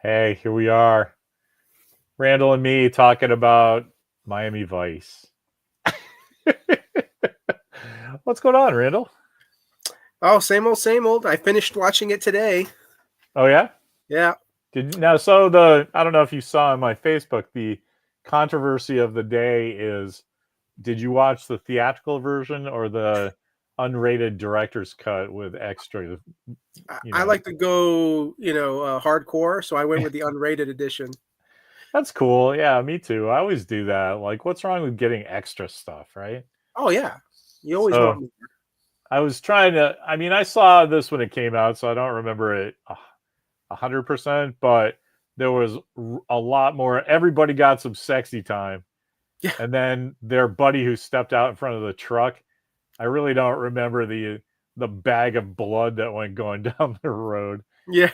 Hey, here we are. Randall and me talking about Miami Vice. What's going on, Randall? Oh, same old, same old. I finished watching it today. Oh yeah? Yeah. I don't know if you saw on my Facebook, the controversy of the day is, did you watch the theatrical version or the unrated director's cut with extra, you I know? like to go, hardcore, so I went with the unrated edition. That's cool. Yeah, me too. I always do that. Like, what's wrong with getting extra stuff, right? Oh yeah, you always want So more. I was trying to. I mean, I saw this when it came out, so I don't remember it 100%. But there was a lot more. Everybody got some sexy time, Yeah, and then their buddy who stepped out in front of the truck. I really don't remember the bag of blood that went going down the road. yeah,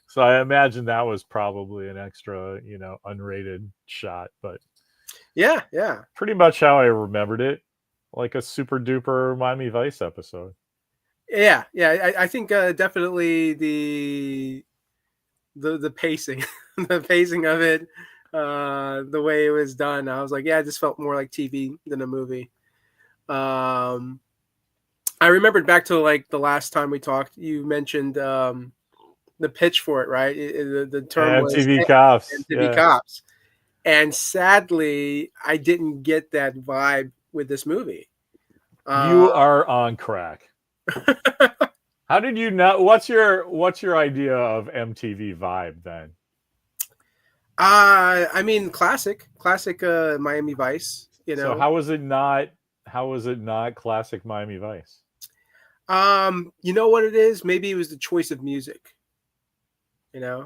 So I imagine that was probably an extra, unrated shot, but yeah, yeah, pretty much how I remembered it, like a super duper Miami Vice episode. yeah. I think definitely the pacing, the pacing of it, the way it was done. I was like, yeah, it just felt more like TV than a movie. Um, I remembered back to like the last time we talked. You mentioned the pitch for it, right? The term was MTV Cops, MTV yeah. Cops. And sadly, I didn't get that vibe with this movie. Uh, You are on crack. How did you know? What's your idea of MTV vibe then? I mean, classic Miami Vice. So how was it not classic Miami Vice? You know what it is? Maybe it was the choice of music.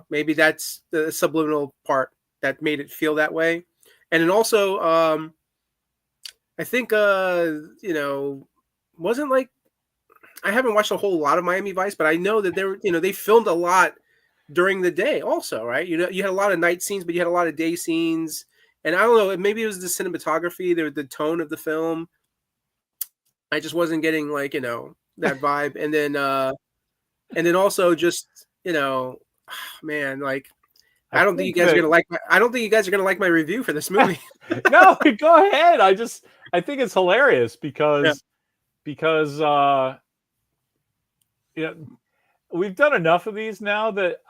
Maybe that's the subliminal part that made it feel that way. And then also, I think, wasn't like I haven't watched a whole lot of Miami Vice, but I know that they filmed a lot during the day also, right? You had a lot of night scenes, but you had a lot of day scenes. And I don't know, maybe it was the cinematography, the tone of the film. I just wasn't getting like, that vibe. And then also just, man, like I think that I don't think you guys are gonna like my review for this movie. no, go ahead. I think it's hilarious Yeah. because you know, we've done enough of these now that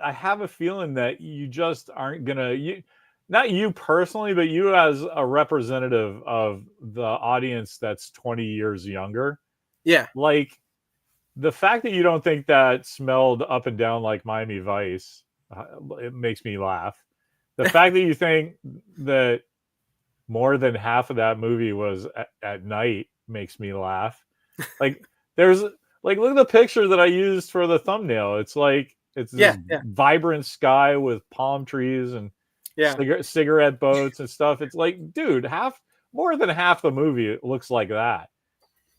I have a feeling that you just aren't gonna not you personally, but you as a representative of the audience that's 20 years younger. Yeah. Like the fact that you don't think that smelled up and down like Miami Vice, it makes me laugh. The fact that you think that more than half of that movie was at night makes me laugh. Like there's like look at the picture that I used for the thumbnail. It's this Yeah. Yeah. vibrant sky with palm trees and Yeah. cigarette boats and stuff. It's like, dude, more than half the movie looks like that.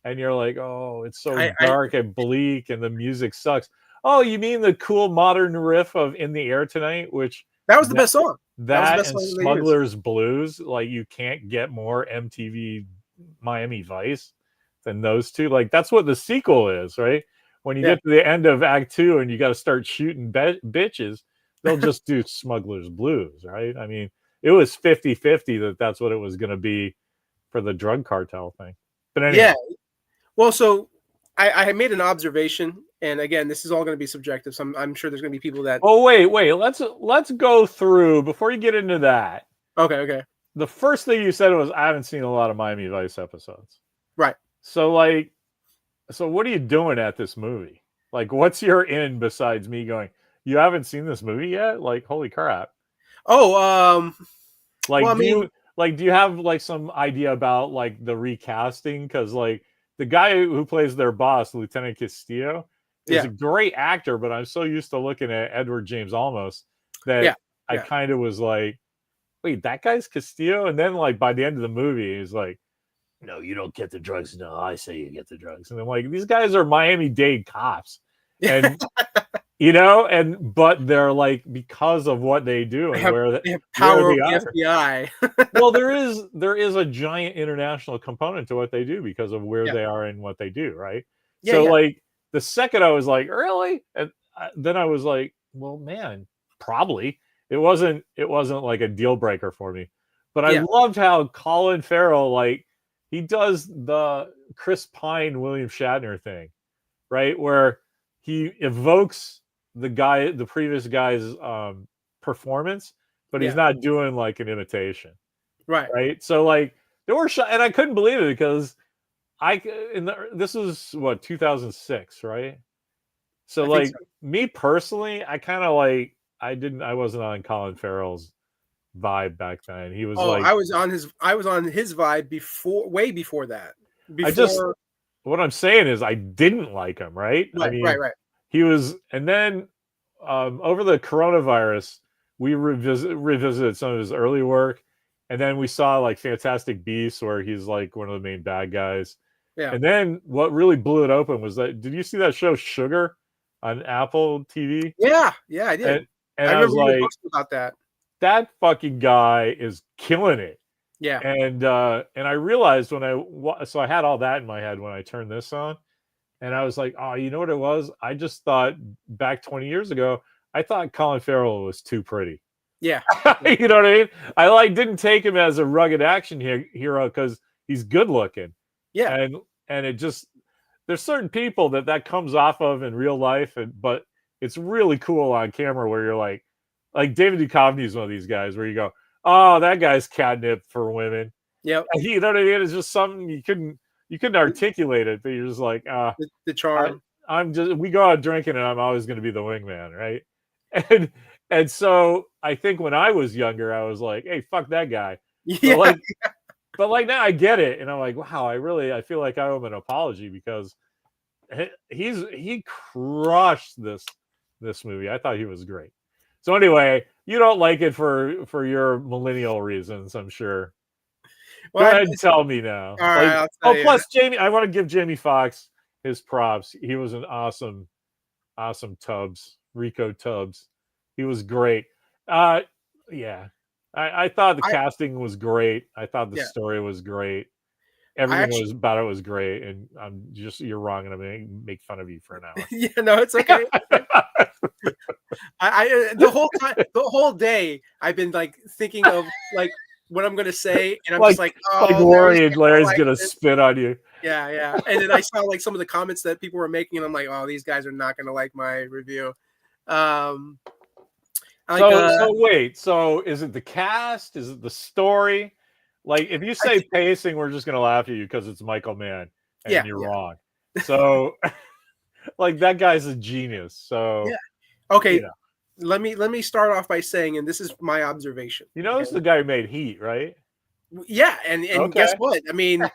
And you're like, oh, it's so I dark and bleak and the music sucks. Oh, you mean the cool modern riff of In the Air Tonight, which That was the that best song. That was the that best and song they used. Smuggler's Blues, like you can't get more MTV Miami Vice than those two. Like that's what the sequel is, right? When you Yeah. get to the end of Act Two and you got to start shooting bitches, they'll just do Smuggler's Blues, right? I mean, it was 50-50 that that's what it was going to be for the drug cartel thing. But anyway, Yeah. Well, so I had made an observation, and again, this is all going to be subjective. So I'm sure there's going to be people that. oh wait, let's go through before you get into that. Okay. Okay. The first thing you said was I haven't seen a lot of Miami Vice episodes. Right. So so what are you doing at this movie? Like what's your in besides me going, you haven't seen this movie yet? Like holy crap. Oh. Well, Like I mean, do you have like some idea about like the recasting? Because like the guy who plays their boss, Lieutenant Castillo, is a yeah. great actor, but I'm so used to looking at Edward James Olmos that Yeah. I Yeah. kind of was like, wait, that guy's Castillo? And then like by the end of the movie, he's like, no, you don't get the drugs. No, I say you get the drugs. And I'm like, these guys are Miami-Dade cops. Yeah. And but they're like because of what they do and They have where power they over the are. FBI. Well, there is a giant international component to what they do because of where Yeah. they are and what they do, right? Yeah. So Yeah. like the second I was like, really? And then I was like, well, man, probably. It wasn't like a deal breaker for me. But I Yeah. loved how Colin Farrell, like, he does the Chris Pine, William Shatner thing, right? Where he evokes the previous guy's performance, but he's Yeah. not doing like an imitation, Right. right? So like there were and I couldn't believe it because this was what 2006, right? So I think like so. me personally, I kind of like I wasn't on Colin Farrell's vibe back then. He was Oh, like I was on his vibe way before that. I just Before what I'm saying is I didn't like him, right? I right, right, mean, right. he was, and then over the coronavirus, we revisited some of his early work, and then we saw like Fantastic Beasts, where he's like one of the main bad guys. Yeah. And then what really blew it open was that did you see that show Sugar on Apple TV? Yeah, yeah, I And did. and I I was remember you were like, talking about that. that fucking guy is killing it. Yeah. And I realized so I had all that in my head when I turned this on, and I was like, oh, you know what it was? I just thought back 20 years ago, I thought Colin Farrell was too pretty. Yeah. You know what I mean? I like didn't take him as a rugged action hero because he's good looking, Yeah. and it just there's certain people that comes off of in real life, but it's really cool on camera where you're like David Duchovny is one of these guys where you go, oh, that guy's catnip for women. Yep. You know what I mean? It's just something you couldn't articulate it, but you're just like, The charm. we go out drinking and I'm always going to be the wingman, right? And so I think when I was younger, I was like, hey, fuck that guy. Yeah. But like now I get it, and I'm like, wow, I feel like I owe him an apology because he crushed this movie. I thought he was great. So anyway, you don't like it for your millennial reasons, I'm sure. Go Well, ahead and tell me now. all right, I'll tell you. Plus Jamie, I want to give Jamie Foxx his props. He was an awesome Rico Tubbs. He was great. Yeah. I thought the casting was great. I thought the Yeah. story was great. Everything about it was great, and you're wrong, and I'm gonna make fun of you for an hour. Yeah, no, it's okay. I the whole day I've been like thinking of like what I'm gonna say, and I'm just like, oh, like worried Larry's gonna spit on you. Yeah, yeah. And then I saw like some of the comments that people were making, and I'm like, oh, these guys are not gonna like my review. So wait, so is it the cast? Is it the story? Like, if you say pacing, we're just gonna laugh at you because it's Michael Mann, and you're wrong. So, like, that guy's a genius. So, yeah. Okay, let me start off by saying, and this is my observation. You know, this is the guy who made Heat, right? Yeah, and guess what? I mean,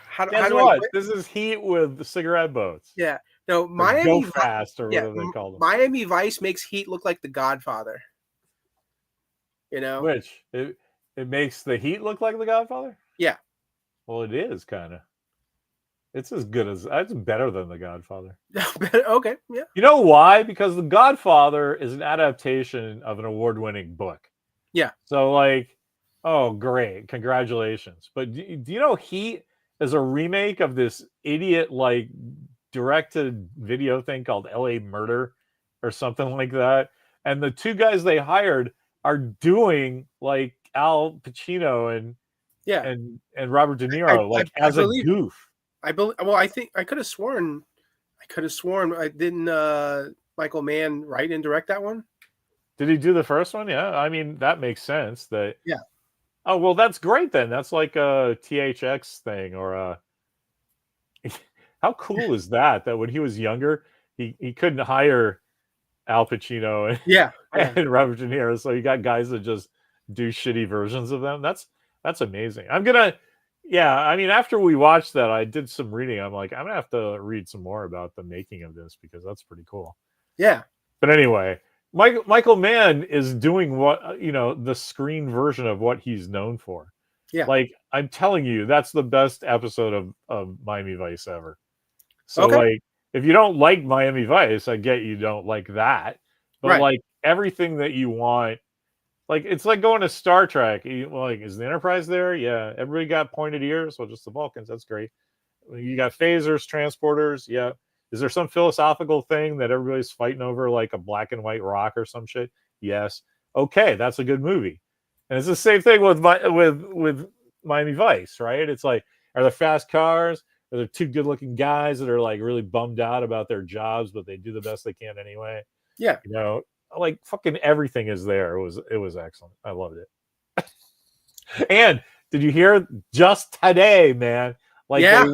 how do what? This is Heat with the cigarette boats. Yeah. No, Miami Go Fast or whatever they call them. Miami Vice makes Heat look like The Godfather. You know, which it makes the Heat look like The Godfather. Yeah. Well, it is kind of. It's as good as it's better than The Godfather. Okay, yeah. You know why? Because The Godfather is an adaptation of an award-winning book. Yeah. So, like, oh, great, congratulations! But do you know Heat is a remake of this idiot like direct-to-video thing called L.A. Murder or something like that? And the two guys they hired are doing like Al Pacino and Robert De Niro as a goof. Well, I think I could have sworn I didn't Michael Mann write and direct that one. Did he do the first one? Yeah, I mean that makes sense. Yeah. Oh well, that's great then. That's like a THX thing or a. How cool is that? That when he was younger, he couldn't hire Al Pacino and Robert De Niro, so you got guys that just do shitty versions of them. That's amazing. I mean, after we watched that, I did some reading. I'm like, I'm gonna have to read some more about the making of this because that's pretty cool. Yeah. But anyway, Michael Mann is doing the screen version of what he's known for. Yeah. Like I'm telling you, that's the best episode of Miami Vice ever. So like, if you don't like Miami Vice, I get you don't like that, but like everything that you want. Like, it's like going to Star Trek. Like, is the Enterprise there? Yeah. Everybody got pointed ears. Well, just the Vulcans. That's great. You got phasers, transporters. Yeah. Is there some philosophical thing that everybody's fighting over, like a black and white rock or some shit? Yes. Okay, that's a good movie. And it's the same thing with with Miami Vice, right? It's like, are there fast cars? Are there two good-looking guys that are like really bummed out about their jobs, but they do the best they can anyway? Yeah. You know, like fucking everything is there. It was excellent. I loved it. And did you hear just today, man? Like Yeah.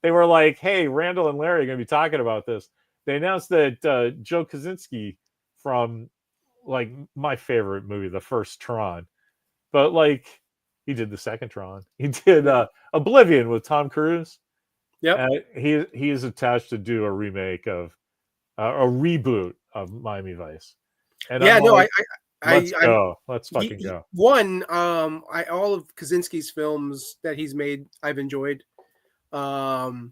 they were like, hey, Randall and Larry are gonna be talking about this. They announced that Joe Kosinski from like my favorite movie, the first Tron, but like he did the second Tron. He did Oblivion with Tom Cruise. Yep. He is attached to do a remake of a reboot of Miami Vice, and I'm Yeah. No, like, I, let's I go, let's fucking go. one, all of Kaczynski's films that he's made, I've enjoyed. So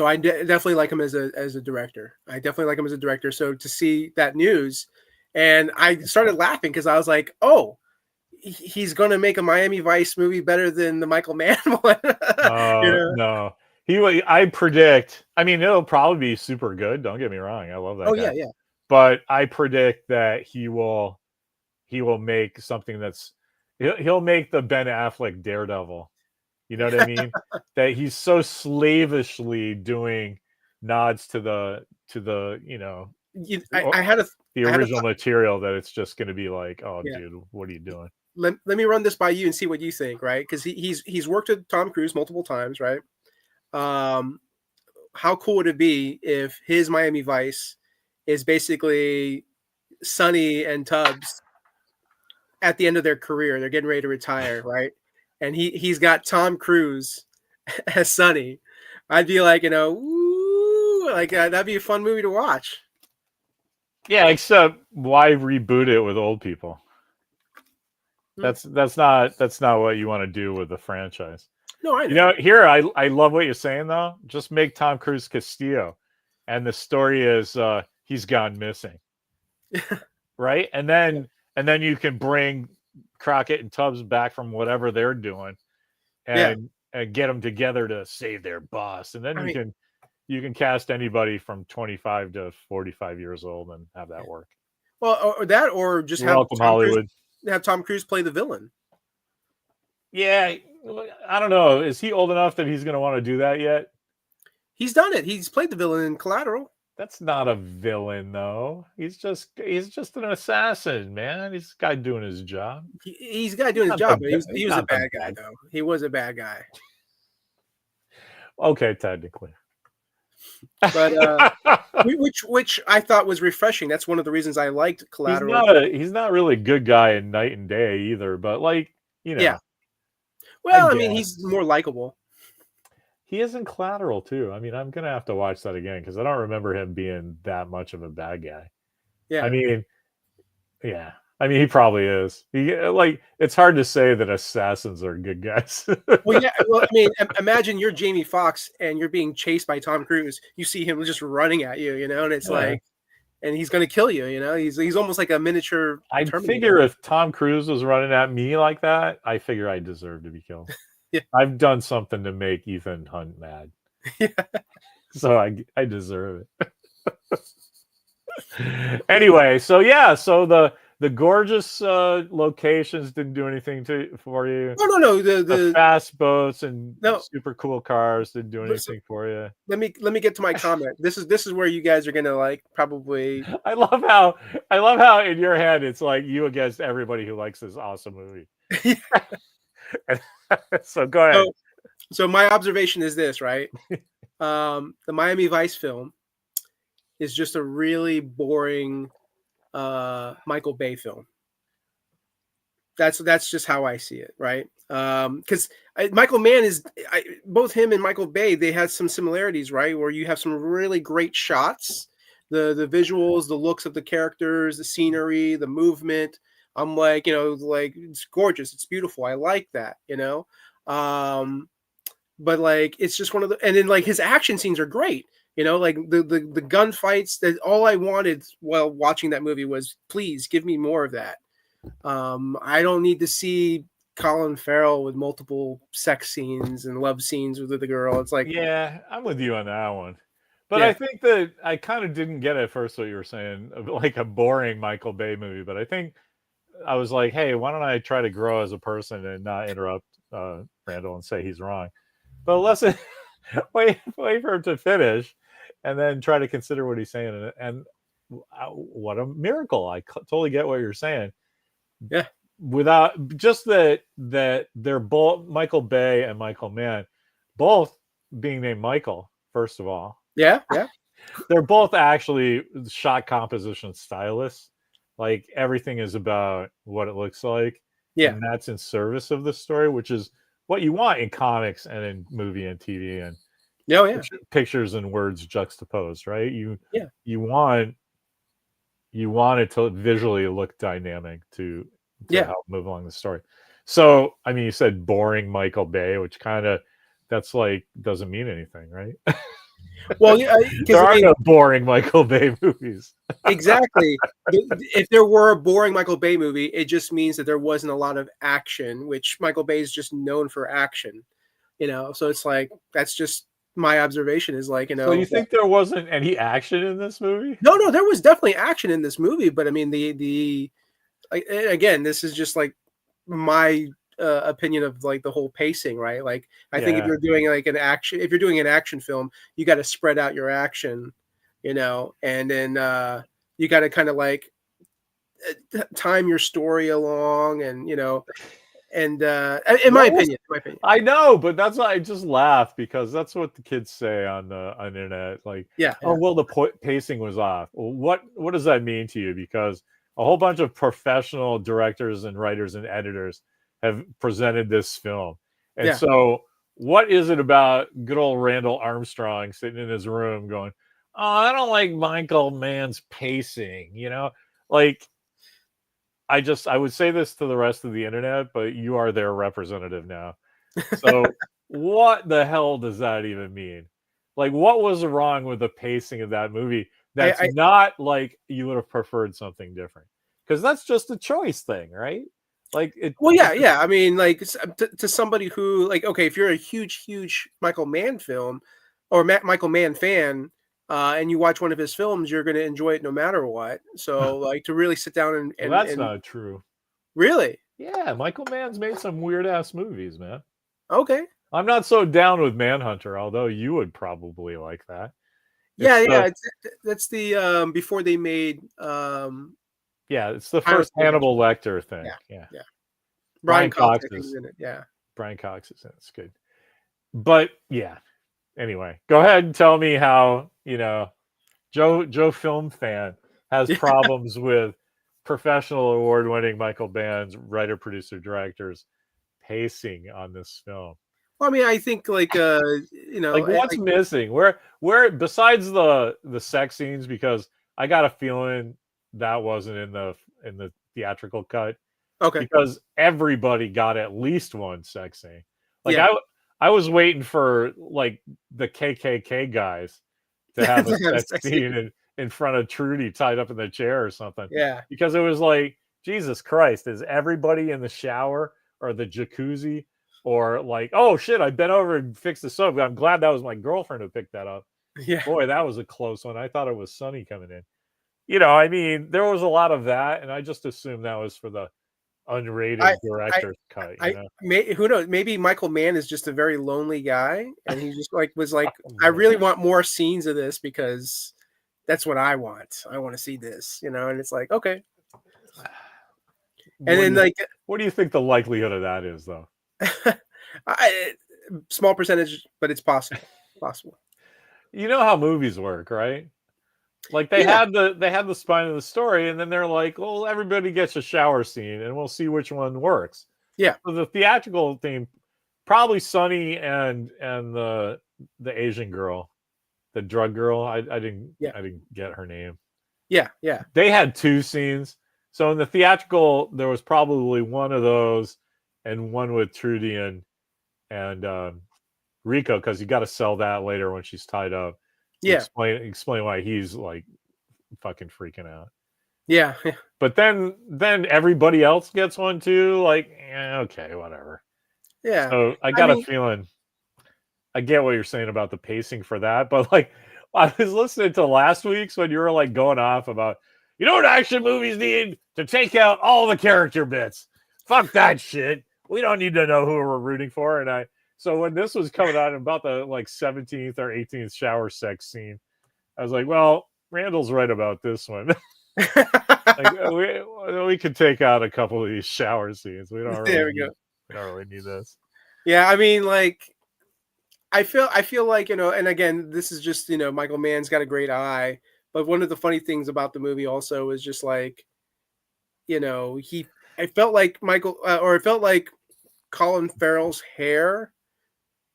I definitely like him as a director. I definitely like him as a director. So to see that news, and I started laughing because I was like, oh, he's going to make a Miami Vice movie better than the Michael Mann one. You know? No, I predict. I mean, it'll probably be super good. Don't get me wrong. I love that Oh guy. yeah. But I predict that he will make something that's he'll make the Ben Affleck Daredevil. You know what I mean? That he's so slavishly doing nods to the I had the original material that it's just going to be like, oh, yeah. dude, what are you doing? Let me run this by you and see what you think, right? Because he's worked with Tom Cruise multiple times, right? How cool would it be if his Miami Vice is basically Sonny and Tubbs at the end of their career? They're getting ready to retire, right? And he's got Tom Cruise as Sonny. I'd be like, ooh, like that'd be a fun movie to watch. Yeah, except why reboot it with old people? That's not what you want to do with the franchise. No, I know. You know, here I love what you're saying though. Just make Tom Cruise Castillo, and the story is he's gone missing, right? And then you can bring Crockett and Tubbs back from whatever they're doing, and get them together to save their boss, and then you can cast anybody from 25 to 45 years old and have that work. Well, or just have welcome Hollywood. Have Tom Cruise play the villain. Yeah, I don't know. Is he old enough that he's going to want to do that yet? He's done it. He's played the villain in Collateral. That's not a villain, though. He's just an assassin, man. He's a guy doing his job. He's a guy doing his job, but he was a bad guy, though. He was a bad guy. Okay, technically. But which I thought was refreshing. That's one of the reasons I liked Collateral. He's not really a good guy in Night and Day either, but like, Yeah. Well, I mean, he's more likable. He is in Collateral too. I mean, I'm gonna have to watch that again because I don't remember him being that much of a bad guy. Yeah. I mean, yeah. I mean, he probably is. It's hard to say that assassins are good guys. Well, yeah. Well, I mean, imagine you're Jamie Foxx and you're being chased by Tom Cruise. You see him just running at you, and it's like, and he's going to kill you. He's almost like a miniature. I figure if Tom Cruise was running at me like that, I figure I deserve to be killed. Yeah. I've done something to make Ethan Hunt mad. Yeah. So I deserve it. Anyway, so the gorgeous locations didn't do anything for you. No. The fast boats and super cool cars didn't do anything for you. Let me get to my comment. This is where you guys are gonna like probably. I love how in your head it's like you against everybody who likes this awesome movie. So go ahead. So my observation is this, right? The Miami Vice film is just a really boring Michael Bay film. That's just how I see it, right? Because Michael Mann both him and Michael Bay, they had some similarities, right? Where you have some really great shots, the visuals, the looks of the characters, the scenery, the movement. I'm like, like it's gorgeous, it's beautiful. I like that, but like it's just one of the, and then like his action scenes are great. Like the gunfights. That all I wanted while watching that movie was, please give me more of that. I don't need to see Colin Farrell with multiple sex scenes and love scenes with the girl. It's like, yeah, I'm with you on that one. But I think that I kind of didn't get at first what you were saying, like a boring Michael Bay movie. But I think I was like, hey, why don't I try to grow as a person and not interrupt Randall and say he's wrong? But let's wait for him to finish, and then try to consider what he's saying. And what a miracle! I totally get what you're saying. Yeah. Without just that they're both Michael Bay and Michael Mann, both being named Michael. First of all, yeah. they're both actually shot composition stylists. Like everything is about what it looks like. Yeah. And that's in service of the story, which is what you want in comics and in movie and TV and pictures and words juxtaposed, right? You want it to visually look dynamic to help move along the story. So, I mean, you said boring Michael Bay, which kind of that's like doesn't mean anything, right? Well, there are no boring Michael Bay movies. Exactly. If there were a boring Michael Bay movie, it just means that there wasn't a lot of action, which Michael Bay is just known for action. So it's like that's just my observation is like, So you think there wasn't any action in this movie? No, there was definitely action in this movie, but I mean again, this is just like my opinion of like the whole pacing, right? Like I think if you're doing like if you're doing an action film, you got to spread out your action, and then you got to kind of like time your story along, and and in my opinion, I know, but that's why I just laugh because that's what the kids say on the internet. Like, oh well, the pacing was off. Well, what does that mean to you? Because a whole bunch of professional directors and writers and editors have presented this film. And so what is it about good old Randall Armstrong sitting in his room going, oh, I don't like Michael Mann's pacing, Like, I would say this to the rest of the internet, but you are their representative now. So what the hell does that even mean? Like, what was wrong with the pacing of that movie? That's not like you would have preferred something different. Because that's just a choice thing, right? Like it. Well, yeah. I mean, like to somebody who like, okay, if you're a huge Michael Mann film or Michael Mann fan, and you watch one of his films, you're going to enjoy it no matter what. So, like to really sit down and that's not true. Really? Yeah, Michael Mann's made some weird ass movies, man. Okay. I'm not so down with Manhunter, although you would probably like that. That's the before they made it's the first Hannibal Lecter thing. Yeah. Brian Cox is in it. Yeah. Brian Cox is in it. It's good. But yeah. Anyway, go ahead and tell me how, Joe Film Fan has problems with professional award-winning Michael Mann's writer, producer, directors pacing on this film. Well, I mean, I think like like what's missing? Where besides the sex scenes, because I got a feeling that wasn't in the theatrical cut. Okay. Because everybody got at least one sex scene. Like I was waiting for like the KKK guys to have a sex scene in front of Trudy tied up in the chair or something. Yeah. Because it was like, Jesus Christ, is everybody in the shower or the jacuzzi or like, oh shit, I bent over and fixed the soap. I'm glad that was my girlfriend who picked that up. Yeah. Boy, that was a close one. I thought it was Sonny coming in. I mean, there was a lot of that, and I just assumed that was for the unrated director's cut. Who knows? Maybe Michael Mann is just a very lonely guy, and he just was like, I really want more scenes of this because that's what I want. I want to see this, and it's like, okay. What do you think the likelihood of that is, though? Small percentage, but it's possible. You know how movies work, right? Like they had the spine of the story, and then they're like, well, everybody gets a shower scene, and we'll see which one works. Yeah. So the theatrical theme, probably Sonny and the Asian girl, the drug girl. I didn't get her name. Yeah. They had two scenes. So in the theatrical, there was probably one of those, and one with Trudy and Rico, because you got to sell that later when she's tied up. Yeah. Explain why he's like fucking freaking out. Yeah. But then everybody else gets one too. Like, okay, whatever. Yeah. So I got a feeling. I get what you're saying about the pacing for that, but like I was listening to last week's when you were like going off about, you know what action movies need? To take out all the character bits. Fuck that shit. We don't need to know who we're rooting for. So when this was coming out about the like 17th or 18th shower sex scene, I was like, well, Randall's right about this one. Like we could take out a couple of these shower scenes. There we go. We don't really need this. Yeah, I mean, like, I feel like, and again, this is just, Michael Mann's got a great eye. But one of the funny things about the movie also is just like, I felt like it felt like Colin Farrell's hair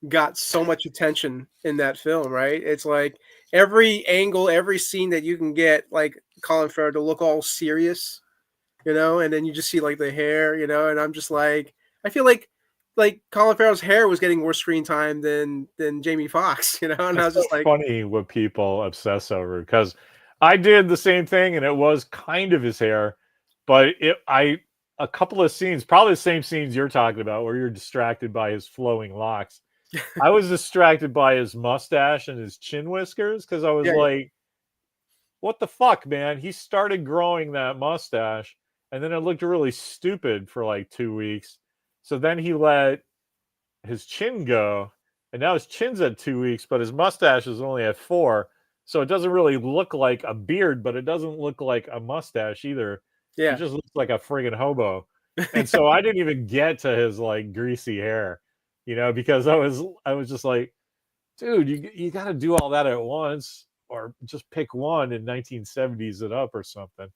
got so much attention in that film, right? It's like every angle, every scene that you can get, like Colin Farrell to look all serious, and then you just see like the hair, and I'm just like, I feel like Colin Farrell's hair was getting more screen time than Jamie Foxx, and I was just like, funny what people obsess over, because I did the same thing and it was kind of his hair, but a couple of scenes, probably the same scenes you're talking about, where you're distracted by his flowing locks. I was distracted by his mustache and his chin whiskers, because I was like, what the fuck, man? He started growing that mustache and then it looked really stupid for like 2 weeks. So then he let his chin go, and now his chin's at 2 weeks, but his mustache is only at 4. So it doesn't really look like a beard, but it doesn't look like a mustache either. yeah, He just looks like a friggin' hobo. And so I didn't even get to his like greasy hair, because I was just like, dude, you got to do all that at once, or just pick one in 1970s it up or something.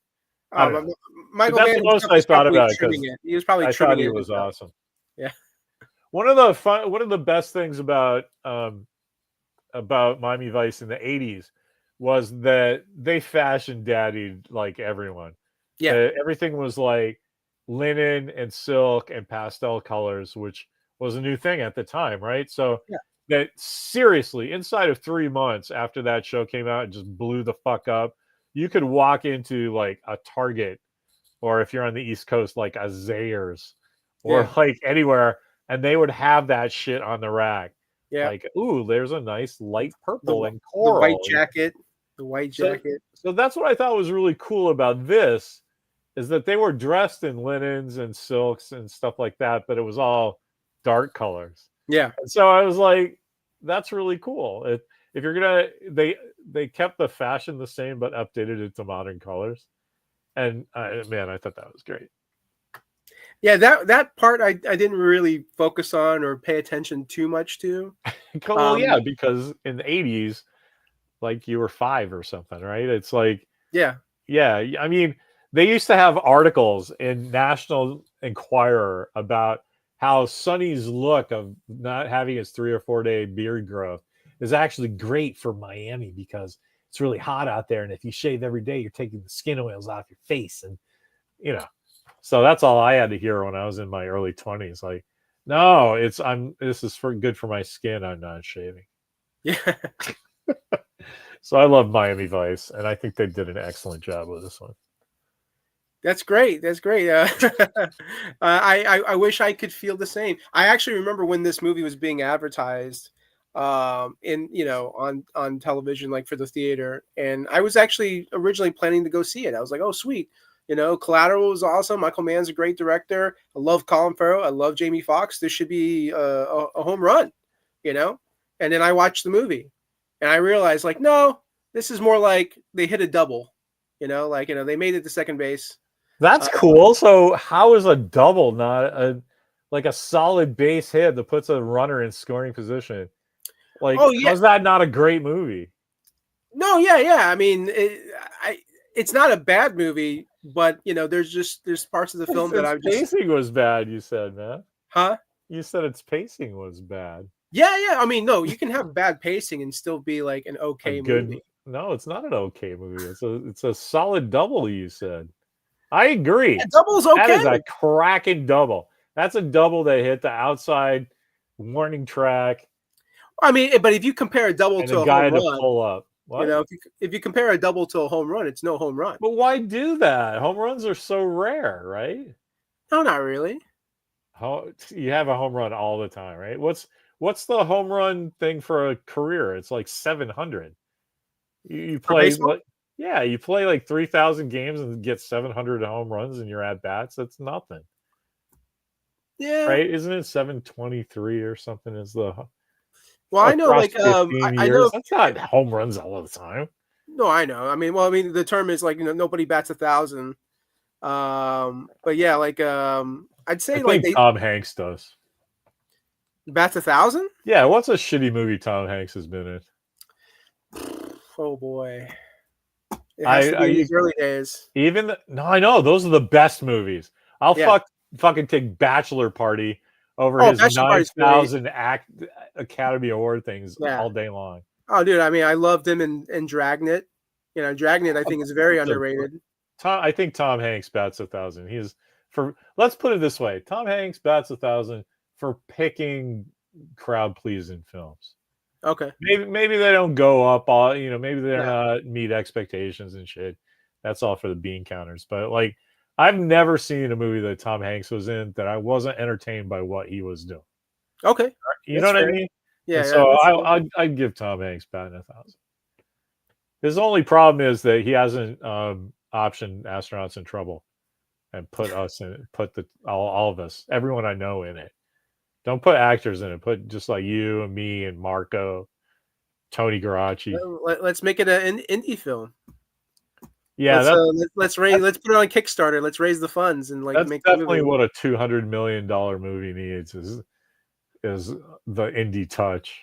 I don't know. Michael That's Mann the most I thought about it, because he was probably I trimming thought he it. was awesome. Yeah. One of the best things about Miami Vice in the 80s was that they fashion daddied like everyone. Yeah. Everything was like linen and silk and pastel colors, which was a new thing at the time, right? So Yeah. that seriously, inside of 3 months after that show came out and just blew the fuck up, you could walk into like a Target, or if you're on the East Coast, like a Zayre's, or like anywhere, and they would have that shit on the rack. Yeah. Like, ooh, there's a nice light purple and the coral. white jacket. The white jacket. So that's what I thought was really cool about this, is that they were dressed in linens and silks and stuff like that, but it was all dark colors. Yeah. And so I was like, that's really cool. If you're gonna, they kept the fashion the same but updated it to modern colors. And man, I thought that was great. Yeah, that part I didn't really focus on or pay attention too much to. Well, yeah, because in the 80s, like you were 5 or something, right? It's like, yeah. I mean, they used to have articles in National Enquirer about how Sonny's look of not having his 3 or 4 day beard growth is actually great for Miami, because it's really hot out there, and if you shave every day, you're taking the skin oils off your face, and so that's all I had to hear when I was in my early 20s. Like, no, this is good for my skin. I'm not shaving. Yeah. So I love Miami Vice, and I think they did an excellent job with this one. That's great. That's great. I wish I could feel the same. I actually remember when this movie was being advertised, on television, like for the theater, and I was actually originally planning to go see it. I was like, oh, sweet. Collateral was awesome. Michael Mann's a great director. I love Colin Farrell. I love Jamie Foxx. This should be a home run, And then I watched the movie, and I realized, like, no, this is more like they hit a double. They made it to second base. That's cool. So how is a double not a solid base hit that puts a runner in scoring position? Like, how's that not a great movie? No, yeah. I mean, it's not a bad movie, but there's parts of the film that I just pacing was bad. You said, man. Huh? You said its pacing was bad. Yeah. I mean, no, you can have bad pacing and still be like an okay movie. No, it's not an okay movie. It's a solid double. You said. I agree. Yeah, double's okay. That is a cracking double. That's a double that hit the outside warning track. I mean, but if you compare a double to a guy home to run, pull up. What? If you compare a double to a home run, it's no home run. But why do that? Home runs are so rare, right? No, not really. You have a home run all the time, right? What's the home run thing for a career? It's like 700. You For play baseball? like you play like 3,000 games and get 700 home runs in your at bats. That's nothing, Yeah. right? Isn't it 723 or something? Is the Well, I know, across like, 15 I know years? That's not home runs all the time. no, I know. I mean, the term is like, nobody bats 1,000. But yeah, like, I'd I say like think they Tom Hanks does. bats 1,000. Yeah, what's a shitty movie Tom Hanks has been in? Oh boy, it has to be in I his early days. no, I know those are the best movies. I'll Yeah. fucking take Bachelor Party over Oh, his Bachelor Party's great. 9,000 Academy Award things Yeah. all day long. Oh, dude. I mean, I loved him in Dragnet. Dragnet, I think, is very That's a underrated. I think Tom Hanks bats 1,000. He's for let's put it this way: Tom Hanks bats 1,000 for picking crowd pleasing films. Okay. Maybe they don't go up all maybe they're Yeah. not meet expectations and shit. That's all for the bean counters. But like I've never seen a movie that Tom Hanks was in that I wasn't entertained by what he was doing. Okay. You know That's what I fair. mean? Yeah. And Yeah. so That's fair. I'd give Tom Hanks batting 1,000. His only problem is that he hasn't optioned astronauts in trouble and put all of us, everyone I know in it. Don't put actors in it. Put just like you and me and Marco, Tony Garaci. Let's make it an indie film. Yeah, that's Let's raise. Let's put it on Kickstarter. Let's raise the funds and like that's make the definitely movie. what a $200 million movie needs is the indie touch.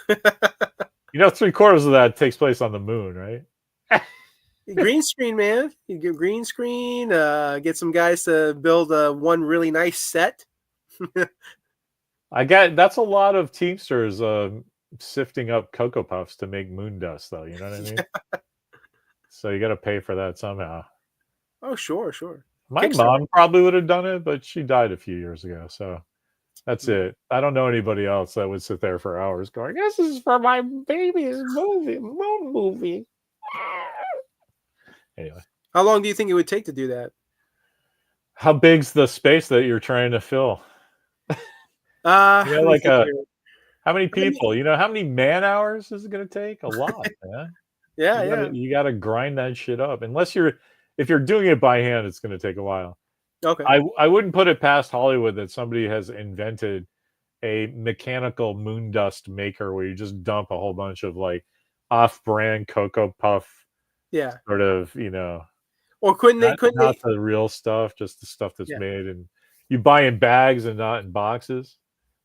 3/4 of that takes place on the moon, right? Green screen, man. You get green screen. Get some guys to build one really nice set. I get that's a lot of Teamsters sifting up Cocoa Puffs to make moon dust, though. You know what I mean? So you got to pay for that somehow. Oh, sure, sure. My Kickstarter. mom probably would have done it, but she died a few years ago. So that's Mm. it. I don't know anybody else that would sit there for hours going, "This is for my baby's moon movie." Anyway, How long do you think it would take to do that? how big's the space that you're trying to fill? Let me Like think here. how many Let me- people? How many man hours is it going to take? A lot, man. Yeah, yeah. You gotta grind that shit up. If you're doing it by hand, it's going to take a while. Okay. I wouldn't put it past Hollywood that somebody has invented a mechanical moon dust maker where you just dump a whole bunch of like off-brand Cocoa Puff Yeah. sort of, Or couldn't they? Couldn't not they? the real stuff, just the stuff that's Yeah. made and you buy in bags and not in boxes.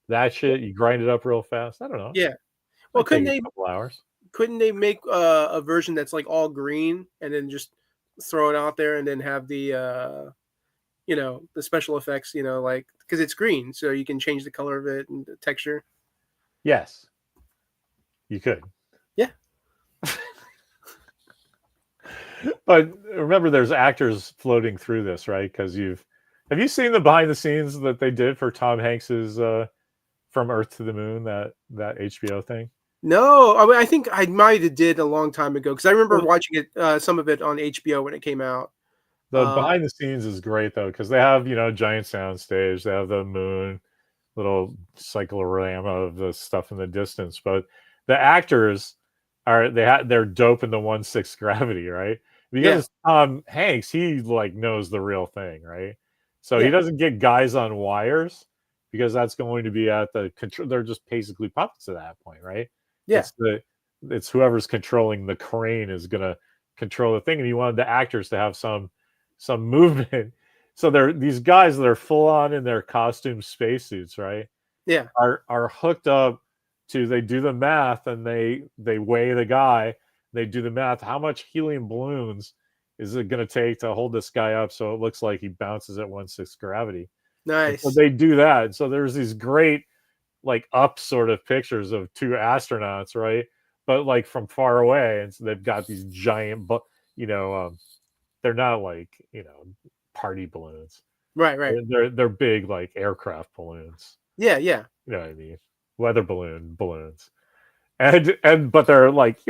That shit, you grind it up real fast. I don't know. Yeah. Well, Might take a couple hours. couldn't they make a version that's like all green and then just throw it out there and then have the special effects, like because it's green, so you can change the color of it and the texture. Yes, you could. Yeah. But remember, there's actors floating through this, right? Because have you seen the behind the scenes that they did for Tom Hanks's From Earth to the Moon, that HBO thing? No, I mean, I think I might have did a long time ago because I remember watching it, some of it on HBO when it came out. The behind the scenes is great though, because they have giant sound stage, they have the moon, little cyclorama of the stuff in the distance, but the actors they're dope in the 1/6 gravity, right? Yeah, Because Tom Hanks, he like knows the real thing, right? So he yeah, doesn't get guys on wires because that's going to be at the control. They're just basically puppets at that point, right? yeah, It's whoever's controlling the crane is gonna control the thing, and you wanted the actors to have some movement. So they're these guys that are full on in their costume spacesuits, right? yeah. Are hooked up to they do the math and they weigh the guy, they do the math. How much helium balloons is it gonna take to hold this guy up so it looks like he bounces at 1/6 gravity? And so Nice. they do that. So there's these great like up sort of pictures of two astronauts, right? But like from far away, and so they've got these giant, but they're not like party balloons. Right, right. They're big like aircraft balloons. Yeah, yeah. You know what I mean? Weather balloons, and but they're like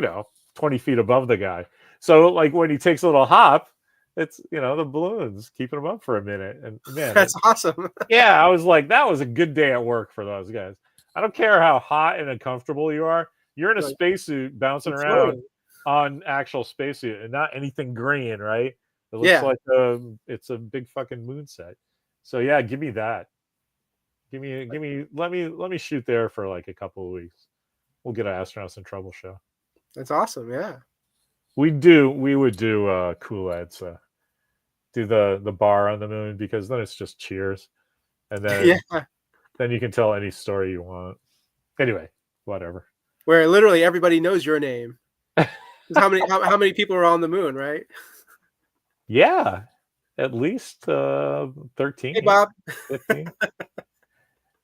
20 feet above the guy. So like when he takes a little hop, it's the balloons keeping him up for a minute. And man, That's awesome. yeah, I was like, that was a good day at work for those guys. I don't care how hot and uncomfortable you are. You're in a Like, spacesuit bouncing you're around floating. on actual spacesuit and not anything green, right? It looks Yeah, like it's a big fucking moon set. So yeah, give me that. Give me let me shoot there for like a couple of weeks. We'll get an astronauts in trouble show. that's awesome. Yeah. We would do cool ads, do the bar on the moon because then it's just cheers. And Yeah. then you can tell any story you want. Anyway, whatever. Where literally everybody knows your name. 'Cause how many people are on the moon, right? Yeah, at least Hey, 13, Bob. 15.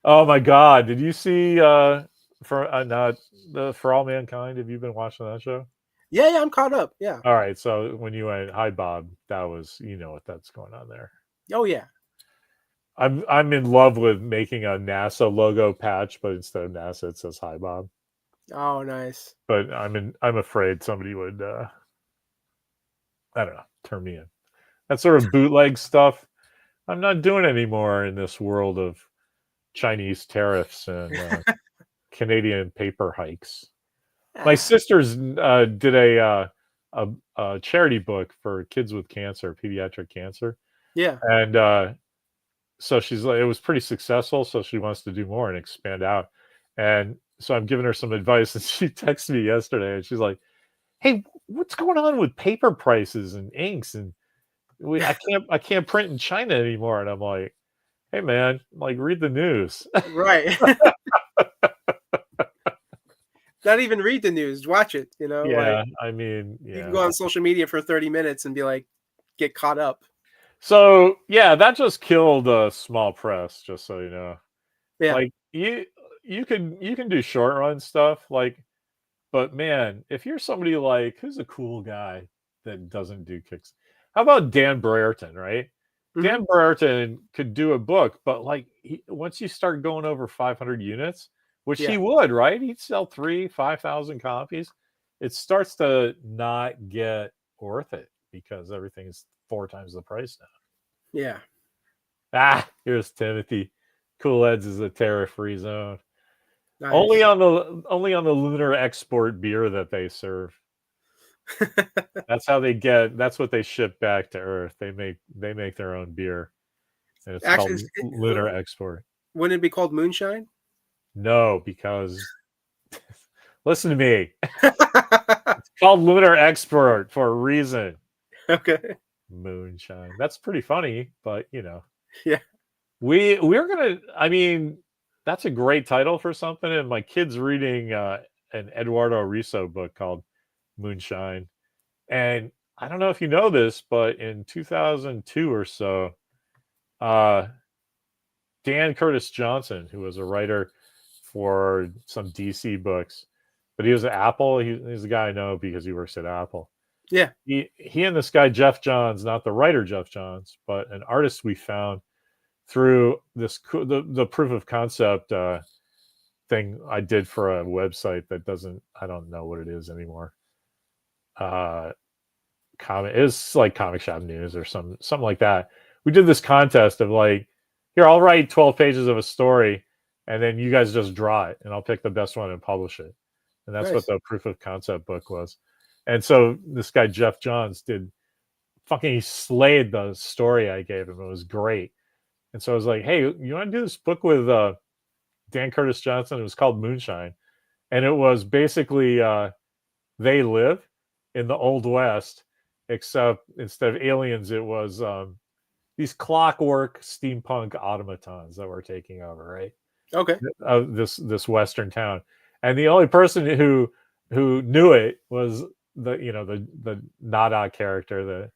Oh my god, did you see for not the For All Mankind? Have you been watching that show? Yeah, yeah, I'm caught up. Yeah. All right, so when you went hi Bob, that was, you know what that's going on there. Oh yeah. I'm in love with making a NASA logo patch, but instead of NASA it says hi Bob. Oh, nice. But I'm afraid somebody would I don't know, turn me in. That sort of bootleg stuff I'm not doing anymore in this world of Chinese tariffs and Canadian paper hikes. My Ah, sisters did a charity book for kids with cancer, pediatric cancer, yeah. and so she's like, it was pretty successful. So she wants to do more and expand out. And so I'm giving her some advice, and she texted me yesterday, and she's like, "Hey, what's going on with paper prices and inks? And I can't print in China anymore." And I'm like, "Hey, man, like read the news." Right. Not even read the news. Watch it. Like Yeah, I mean, you can yeah. go on social media for 30 minutes and be like, get caught up. So yeah, that just killed small press. Just so you know, Yeah. like you can do short run stuff, like, but man, if you're somebody like who's a cool guy that doesn't do kicks, how about Dan Brereton, right? Hmm. Dan Brereton could do a book, but like once you start going over 500 units, which he Yeah. would, right? He'd sell 5,000 copies. It starts to not get worth it because everything's 4 times the price now. Yeah. Ah, here's Timothy. Cool Eds is a tariff-free zone. Nice. Only on the lunar export beer that they serve. That's how they get. That's what they ship back to Earth. They make their own beer, and it's Actually, called lunar export. wouldn't it be called moonshine? No, because listen to me. It's called lunar export for a reason. Okay. Moonshine. That's pretty funny, but you know, Yeah. we're gonna. I mean, that's a great title for something. And my kid's reading an Eduardo Riso book called Moonshine. And I don't know if you know this, but in 2002 or so, uh, Dan Curtis Johnson, who was a writer for some DC books, but he was at Apple. He's a guy I know because he works at Apple. Yeah. He and this guy Jeff Johns, not the writer Jeff Johns, but an artist we found through the proof of concept thing I did for a website that doesn't, I don't know what it is anymore. Comic is like Comic Shop News or something like that. We did this contest of like, here, I'll write 12 pages of a story, and then you guys just draw it, and I'll pick the best one and publish it. And that's what Nice. the proof of concept book was. And so this guy Jeff Johns did fucking slayed the story I gave him. It was great. And so I was like, hey, you want to do this book with Dan Curtis Johnson? It was called Moonshine, and it was basically they live in the old west, except instead of aliens it was these clockwork steampunk automatons that were taking over, right? Okay. This western town, and the only person who knew it was the Nada character, the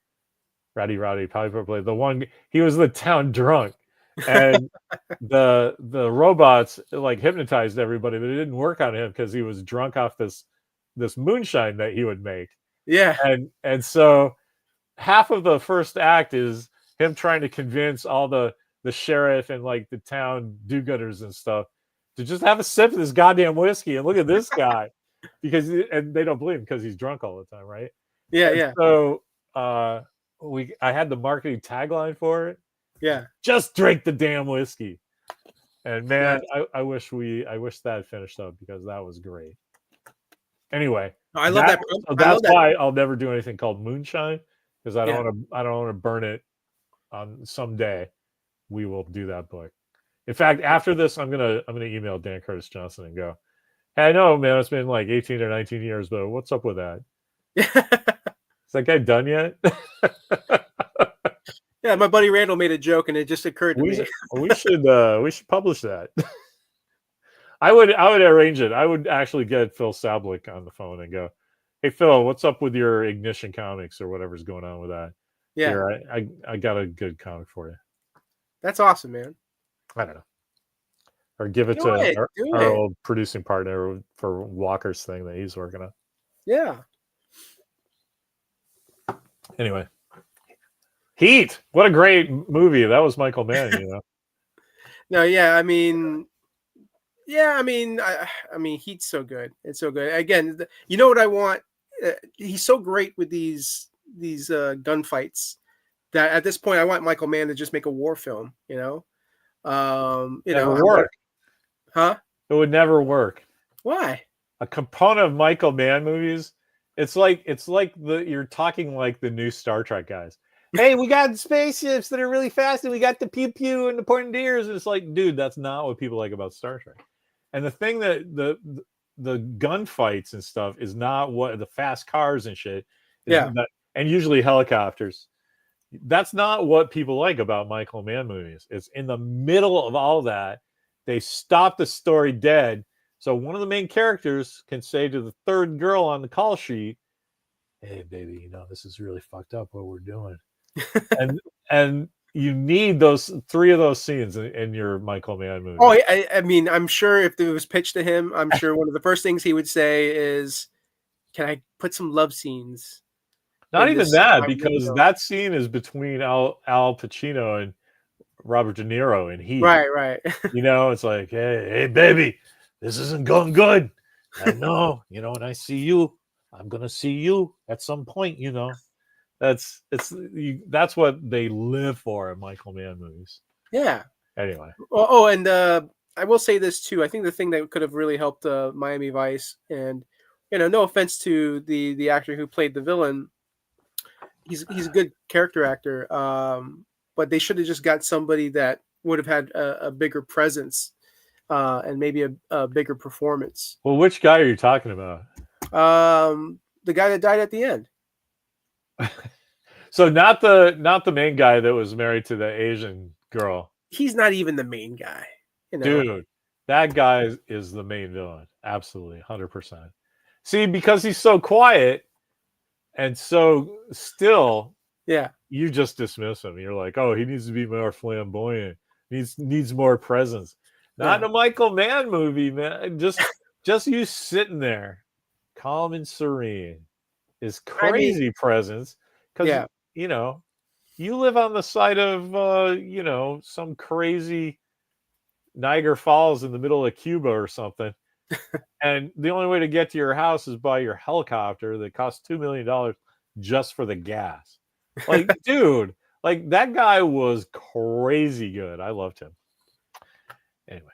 Rowdy Piper play, the one, he was the town drunk, and the robots like hypnotized everybody, but it didn't work on him because he was drunk off this moonshine that he would make. Yeah. And so half of the first act is him trying to convince all the sheriff and like the town do-gooders and stuff to just have a sip of this goddamn whiskey and look at this guy, and they don't believe him because he's drunk all the time, right? Yeah. And Yeah. so I had the marketing tagline for it: Yeah. just drink the damn whiskey. And man, Nice. I wish that finished up because that was great. Anyway, I love that. so I that's love that. why I'll never do anything called moonshine, because I Yeah. don't want to burn it on someday. We will do that book. In fact, after this, I'm gonna email Dan Curtis Johnson and go, hey, I know, man, it's been like 18 or 19 years, but what's up with that? Is that guy done yet? Yeah, my buddy Randall made a joke, and it just occurred to me. We should publish that. I would arrange it. I would actually get Phil Sablik on the phone and go, hey Phil, what's up with your Ignition Comics or whatever's going on with that? Yeah, Here, I got a good comic for you. that's awesome, man. I don't know. Or give it Do to it. Do our it. old producing partner for Walker's thing that he's working on. Yeah. Anyway. Heat. What a great movie. That was Michael Mann, you know. No, yeah, I mean, Heat's so good. It's so good. Again, you know what I want? He's so great with these gunfights that at this point I want Michael Mann to just make a war film. You know, Never work. Huh? It would never work. Why? A component of Michael Mann movies, it's like you're talking like the new Star Trek guys. Hey, we got spaceships that are really fast, and we got the pew pew and the pointy ears. And it's like, dude, that's not what people like about Star Trek. And the thing that the gunfights and stuff is not what the fast cars and shit. Yeah. And usually helicopters. That's not what people like about Michael Mann movies. It's in the middle of all that. They stop the story dead. So one of the main characters can say to the third girl on the call sheet, hey, baby, you know, this is really fucked up what we're doing. and you need those 3 of those scenes in your Michael Mann movie. Oh, I mean, I'm sure if it was pitched to him, I'm sure one of the first things he would say is, can I put some love scenes? Not even that, because that scene is between Al Pacino and Robert De Niro and Heat. Right. You know, it's like, hey, baby, this isn't going good. I know, you know, when I see you, I'm gonna see you at some point. You know, that's what they live for in Michael Mann movies. Yeah. Anyway. And I will say this too. I think the thing that could have really helped Miami Vice, and no offense to the actor who played the villain, he's a good character actor. But they should have just got somebody that would have had a bigger presence and maybe a bigger performance. Well, which guy are you talking about? The guy that died at the end. So not the main guy that was married to the Asian girl. He's not even the main guy. Dude, that guy is the main villain. Absolutely, 100%. See, because he's so quiet and so still, yeah, you just dismiss him. You're like, oh, he needs to be more flamboyant. Needs more presence. Not in a Michael Mann movie, man. Just you sitting there, calm and serene, is crazy presence. Because you live on the side of some crazy Niagara Falls in the middle of Cuba or something, and the only way to get to your house is by your helicopter that costs $2 million just for the gas. Like, dude, like that guy was crazy good. I loved him. Anyway,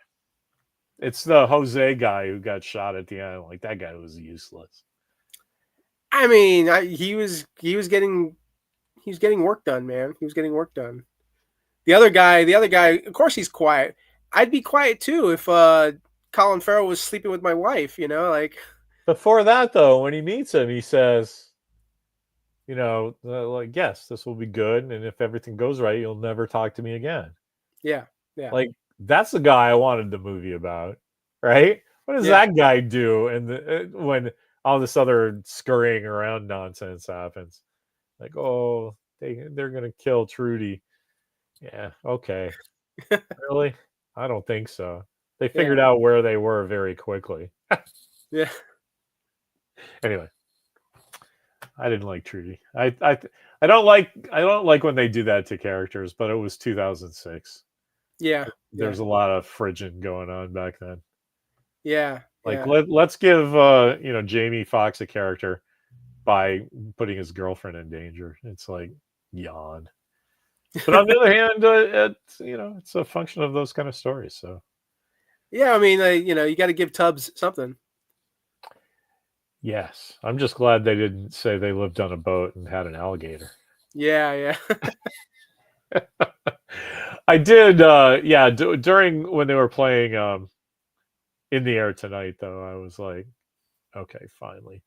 it's the Jose guy who got shot at the end. Like, that guy was useless. I mean, he was getting work done, man. He was getting work done. The other guy, of course, he's quiet. I'd be quiet too if Colin Farrell was sleeping with my wife. Like. Before that, though, when he meets him, he says, like, yes, this will be good, and if everything goes right, you'll never talk to me again. Yeah. Like, that's the guy I wanted the movie about, right? What does that guy do? And when all this other scurrying around nonsense happens, like, oh, they're gonna kill Trudy. Yeah, okay. Really? I don't think so. They figured out where they were very quickly. Yeah. Anyway, I didn't like Trudy. I don't like when they do that to characters, but it was 2006. Yeah. There's a lot of frigid going on back then. Yeah. Like, let's give Jamie Foxx a character by putting his girlfriend in danger. It's like, yawn. But on the other hand, it's a function of those kind of stories. So yeah, I mean, you got to give Tubbs something. Yes, I'm just glad they didn't say they lived on a boat and had an alligator. Yeah, yeah. I did, yeah. During when they were playing "In the Air Tonight," though, I was like, okay, finally,